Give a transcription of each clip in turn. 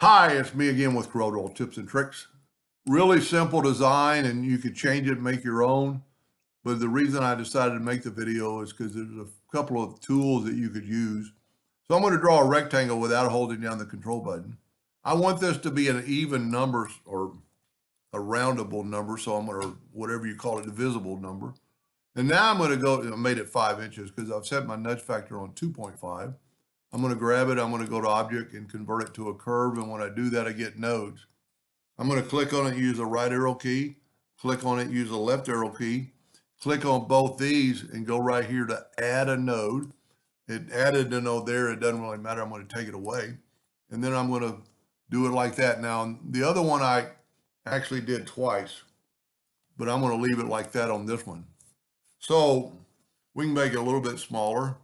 Hi, it's me again with CorelDraw Tips and Tricks. Really simple design, and you could change it and make your own. But the reason I decided to make the video is because there's a couple of tools that you could use. So I'm going to draw a rectangle without holding down the control button. I want this to be an even number or a roundable number. So I'm going to, whatever you call it, divisible number. And now I'm going to go, I made it 5 inches because I've set my nudge factor on 2.5. I'm going to grab it. I'm going to go to object and convert it to a curve. And when I do that, I get nodes. I'm going to click on it, use the right arrow key, click on it, use the left arrow key, click on both these and go right here to add a node. It added a node there. It doesn't really matter. I'm going to take it away. And then I'm going to do it like that. Now, the other one I actually did twice, but I'm going to leave it like that on this one. So we can make it a little bit smaller.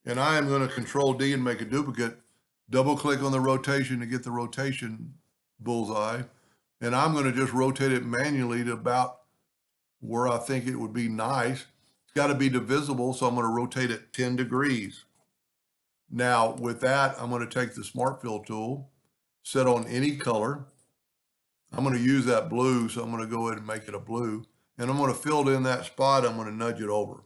And I am going to Control D and make a duplicate, double click on the rotation to get the rotation bullseye. And I'm going to just rotate it manually to about where I think it would be nice. It's got to be divisible, so I'm going to rotate it 10 degrees. Now with that, I'm going to take the Smart Fill tool, set on any color. I'm going to use that blue, so I'm going to go ahead and make it a blue. And I'm going to fill in that spot. I'm going to nudge it over.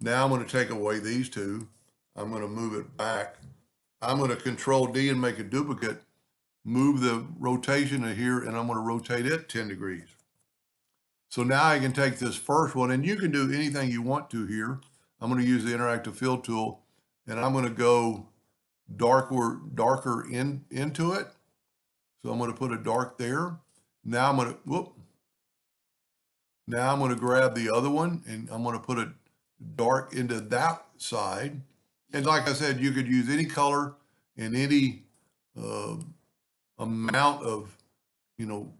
Now I'm going to take away these two. I'm going to move it back. I'm going to Control D and make a duplicate, move the rotation to here, and I'm going to rotate it 10 degrees. So now I can take this first one, and you can do anything you want to here. I'm going to use the interactive fill tool, and I'm going to go darker into it. So I'm going to put a dark there. Now I'm going to, Now I'm going to grab the other one, and I'm going to put it dark into that side. And like I said, you could use any color and any amount of,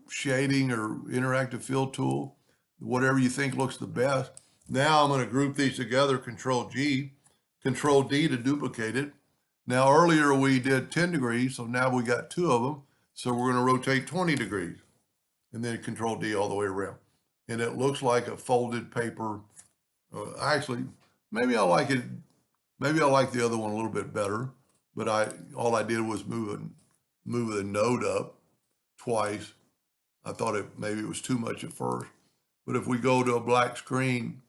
shading or interactive fill tool, whatever you think looks the best. Now I'm going to group these together, Control G, Control D to duplicate it. Now earlier we did 10 degrees, so now we got two of them. So we're going to rotate 20 degrees and then Control D all the way around. And it looks like a folded paper. Actually, maybe I like it. Maybe I like the other one a little bit better, but all I did was move the node up twice. I thought maybe it was too much at first, but if we go to a black screen,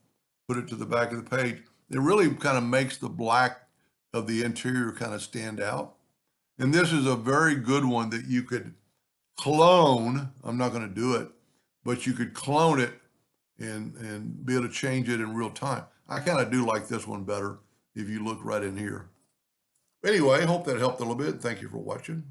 put it to the back of the page, it really kind of makes the black of the interior kind of stand out. And this is a very good one that you could clone. I'm not going to do it, but you could clone it and be able to change it in real time. I kind of do like this one better if you look right in here. Anyway, I hope that helped a little bit. Thank you for watching.